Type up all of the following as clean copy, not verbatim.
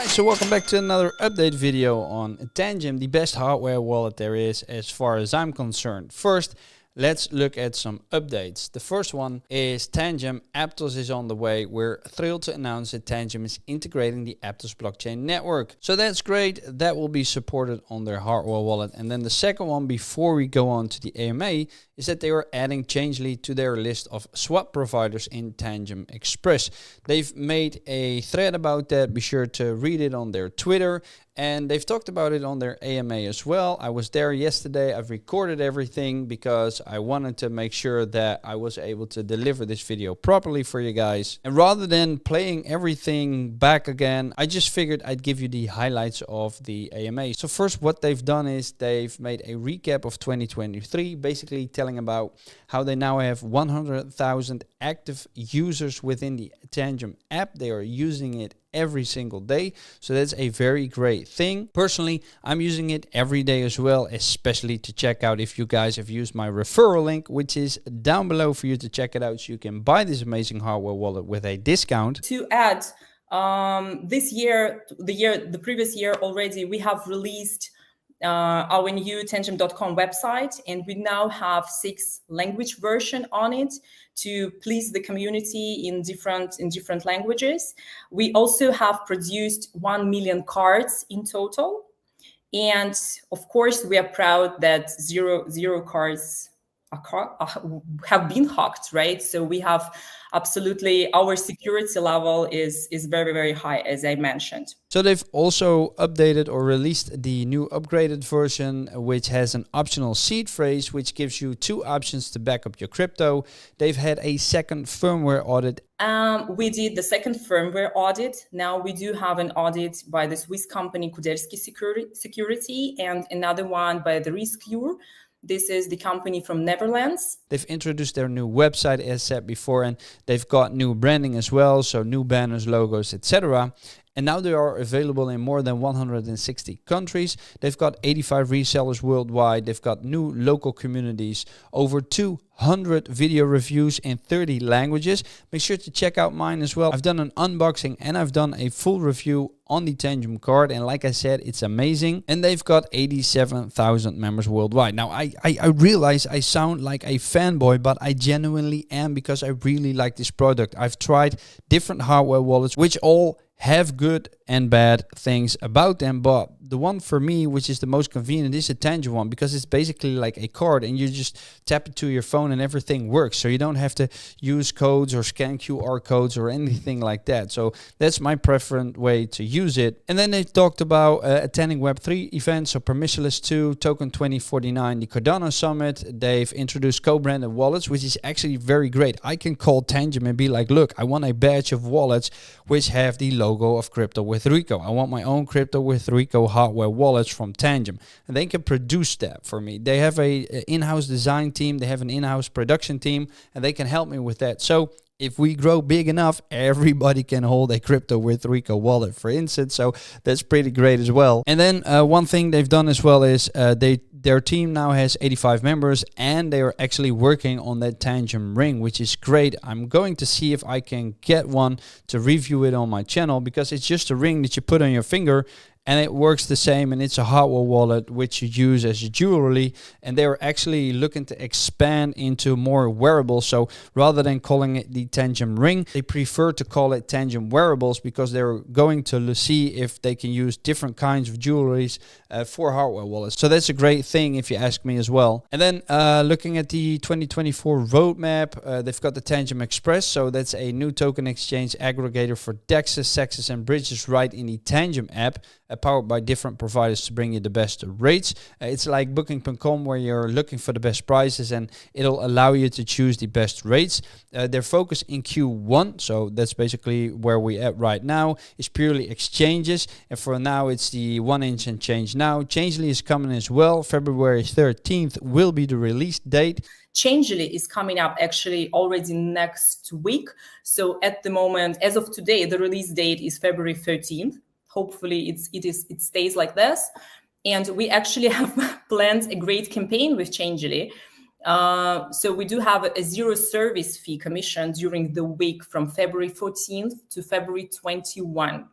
Alright, so welcome back to another update video on Tangem, the best hardware wallet there is as far as I'm concerned. First, let's look at some updates. The first one is Tangem. Aptos is on the way. We're thrilled to announce that Tangem is integrating the Aptos blockchain network. So that's great. That will be supported on their hardware wallet. And then the second one, before we go on to the AMA, is that they are adding Changely to their list of swap providers in Tangem Express. They've made a thread about that. Be sure to read it on their Twitter. And they've talked about it on their AMA as well. I was there yesterday. I've recorded everything because I wanted to make sure that I was able to deliver this video properly for you guys. And rather than playing everything back again, I just figured I'd give you the highlights of the AMA. So first, what they've done is they've made a recap of 2023, basically telling about how they now have 100,000 active users within the Tangem app. They are using it every single day, so that's a very great thing. Personally, I'm using it every day as well, especially to check out if you guys have used my referral link, which is down below for you to check it out, so you can buy this amazing hardware wallet with a discount. To add, this year, the previous year already, we have released our new Tangem.com website, and we now have 6 language version on it to please the community in different languages. We also have produced 1 million cards in total, and of course we are proud that zero cards have been hacked, right? So we have absolutely, our security level is very, very high, as I mentioned. So they've also updated or released the new upgraded version, which has an optional seed phrase, which gives you 2 options to back up your crypto. They've had a second firmware audit. We did the second firmware audit. Now we do have an audit by the Swiss company Kudelski Security and another one by the Rescue. This is the company from Netherlands. They've introduced their new website, as said before, and they've got new branding as well, so new banners, logos, etc. And now they are available in more than 160 countries. They've got 85 resellers worldwide. They've got new local communities, over 200 video reviews in 30 languages. Make sure to check out mine as well. I've done an unboxing and I've done a full review on the Tangem card. And like I said, it's amazing. And they've got 87,000 members worldwide. Now, I realize I sound like a fanboy, but I genuinely am, because I really like this product. I've tried different hardware wallets, which all have good and bad things about them, but the one for me, which is the most convenient, is a Tangem one, because it's basically like a card and you just tap it to your phone and everything works. So you don't have to use codes or scan QR codes or anything like that. So that's my preferred way to use it. And then they talked about attending Web3 events, so Permissionless 2, Token 2049, the Cardano Summit. They've introduced co-branded wallets, which is actually very great. I can call Tangem and be like, look, I want a batch of wallets which have the logo of Crypto with Rico. I want my own Crypto with Rico hardware wallets from Tangem, and they can produce that for me. They have a in-house design team, they have an in-house production team, and they can help me with that. So if we grow big enough, everybody can hold a Crypto with Rico wallet, for instance. So that's pretty great as well. And then one thing they've done as well is their team now has 85 members, and they are actually working on that Tangem ring, which is great. I'm going to see if I can get one to review it on my channel, because it's just a ring that you put on your finger and it works the same, and it's a hardware wallet which you use as jewelry, and they're actually looking to expand into more wearables. So rather than calling it the Tangem ring, they prefer to call it Tangem wearables, because they're going to see if they can use different kinds of jewelries for hardware wallets. So that's a great thing if you ask me as well. And then looking at the 2024 roadmap, they've got the Tangem Express. So that's a new token exchange aggregator for DEXs, SEXs and bridges right in the Tangem app, powered by different providers to bring you the best rates. It's like Booking.com, where you're looking for the best prices and it'll allow you to choose the best rates. Their focus in Q1, so that's basically where we at right now, is purely exchanges. And for now, it's the 1inch and change now. Changely is coming as well. February 13th will be the release date. Changely is coming up actually already next week. So at the moment, as of today, the release date is February 13th. Hopefully it stays like this. And we actually have planned a great campaign with Changely. So we do have a 0 service fee commission during the week from February 14th to February 21.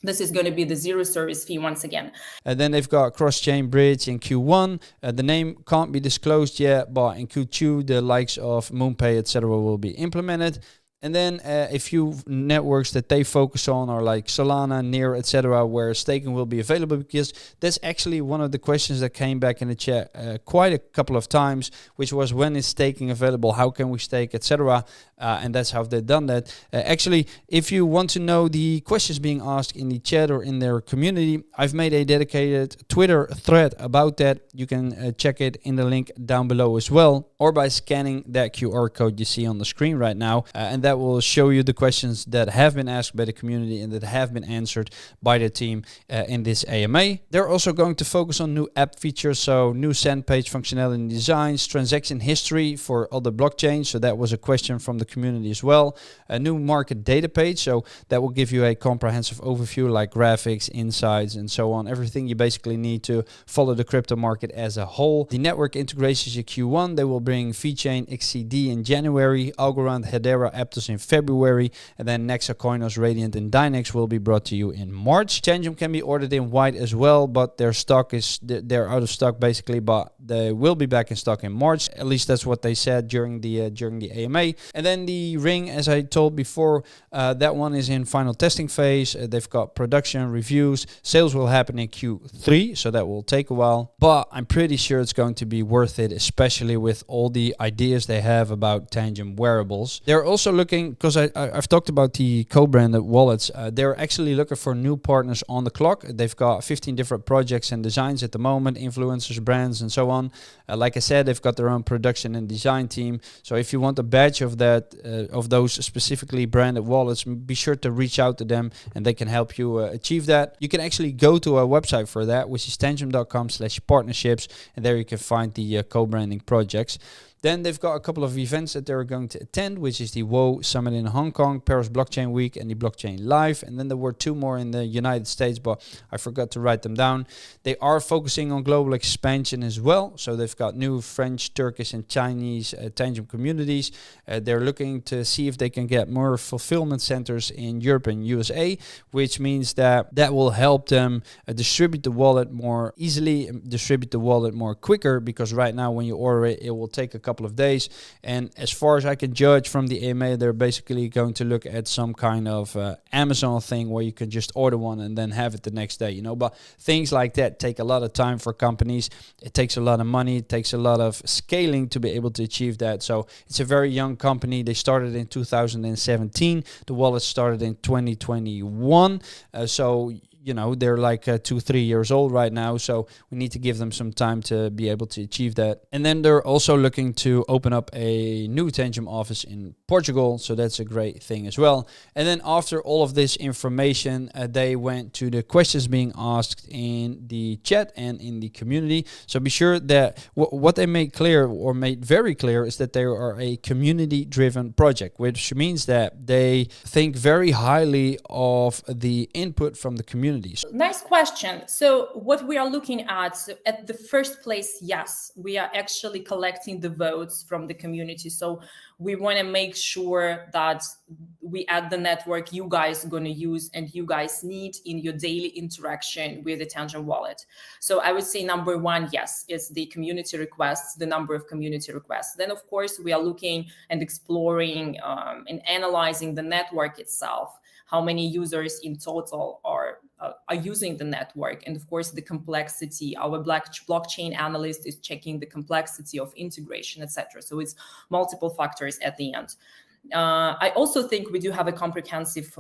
This is going to be the zero service fee once again. And then they've got cross-chain bridge in Q1. The name can't be disclosed yet, but in Q2, the likes of MoonPay, etc., will be implemented. And then a few networks that they focus on are like Solana, Near, etc., where staking will be available, because that's actually one of the questions that came back in the chat quite a couple of times, which was, when is staking available? How can we stake, etc.? And that's how they've done that. Actually, if you want to know the questions being asked in the chat or in their community, I've made a dedicated Twitter thread about that. You can check it in the link down below as well, or by scanning that QR code you see on the screen right now. And that will show you the questions that have been asked by the community and that have been answered by the team in this AMA. They're also going to focus on new app features, so new send page functionality and designs, transaction history for other blockchains. So that was a question from the community as well. A new market data page, so that will give you a comprehensive overview like graphics, insights, and so on. Everything you basically need to follow the crypto market as a whole. The network integrations in Q1, they will bring VeChain, XCD in January, Algorand, Hedera, Aptos in February, and then Nexa, Coinos, Radiant, and Dynex will be brought to you in March. Tangem can be ordered in white as well, but their stock is, they're out of stock basically, but they will be back in stock in March. At least that's what they said during the AMA. And then the Ring, as I told before, that one is in final testing phase. They've got production reviews. Sales will happen in Q3, so that will take a while, but I'm pretty sure it's going to be worth it, especially with all the ideas they have about Tangem wearables. They're also looking, because I've talked about the co-branded wallets, they're actually looking for new partners on the clock. They've got 15 different projects and designs at the moment, influencers, brands, and so on. Like I said, they've got their own production and design team. So if you want a badge of that, of those specifically branded wallets, be sure to reach out to them and they can help you achieve that. You can actually go to our website for that, which is tangem.com/partnerships, and there you can find the co-branding projects. Then they've got a couple of events that they're going to attend, which is the WOW Summit in Hong Kong, Paris Blockchain Week, and the Blockchain Live. And then there were two more in the United States, but I forgot to write them down. They are focusing on global expansion as well. So they've got new French, Turkish, and Chinese Tangem communities. They're looking to see if they can get more fulfillment centers in Europe and USA, which means that will help them distribute the wallet more easily, distribute the wallet more quicker, because right now when you order it, it will take a couple of days. And as far as I can judge from the AMA, they're basically going to look at some kind of Amazon thing where you can just order one and then have it the next day, you know. But things like that take a lot of time for companies. It takes a lot of money. It takes a lot of scaling to be able to achieve that. So it's a very young company. They started in 2017. The wallet started in 2021. So you know, they're like 2-3 years old right now, so we need to give them some time to be able to achieve that. And then they're also looking to open up a new Tangem office in Portugal, so that's a great thing as well. And then after all of this information, they went to the questions being asked in the chat and in the community. So be sure that what they made clear, or made very clear, is that they are a community-driven project, which means that they think very highly of the input from the community. Nice question. So what we are looking at the first place, yes, we are actually collecting the votes from the community. So we want to make sure that we add the network you guys are going to use and you guys need in your daily interaction with the Tangem wallet. So I would say number one, yes, is the community requests, the number of community requests. Then, of course, we are looking and exploring and analyzing the network itself. How many users in total are using the network, and of course the complexity. Our blockchain analyst is checking the complexity of integration, etc. So it's multiple factors at the end. I also think we do have a comprehensive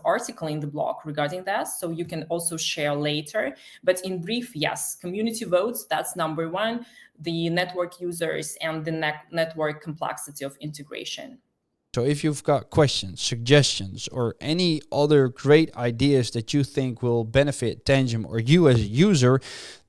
article in the blog regarding that, so you can also share later. But in brief, yes, community votes, that's number one, the network users, and the network complexity of integration. So if you've got questions, suggestions, or any other great ideas that you think will benefit Tangem or you as a user,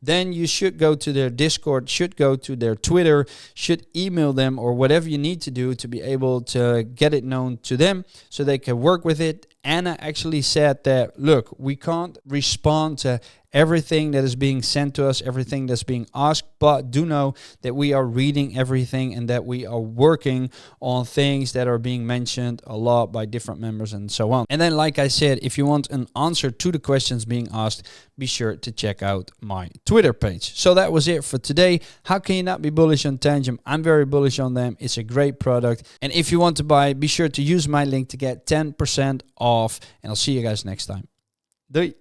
then you should go to their Discord, should go to their Twitter, should email them or whatever you need to do to be able to get it known to them so they can work with it. Anna actually said that, look, we can't respond to everything that is being sent to us, everything that's being asked, but do know that we are reading everything and that we are working on things that are being mentioned a lot by different members and so on. And then, like I said, if you want an answer to the questions being asked, be sure to check out my Twitter page. So that was it for today. How can you not be bullish on Tangem? I'm very bullish on them. It's a great product. And if you want to buy, be sure to use my link to get 10% off. And I'll see you guys next time. Doei!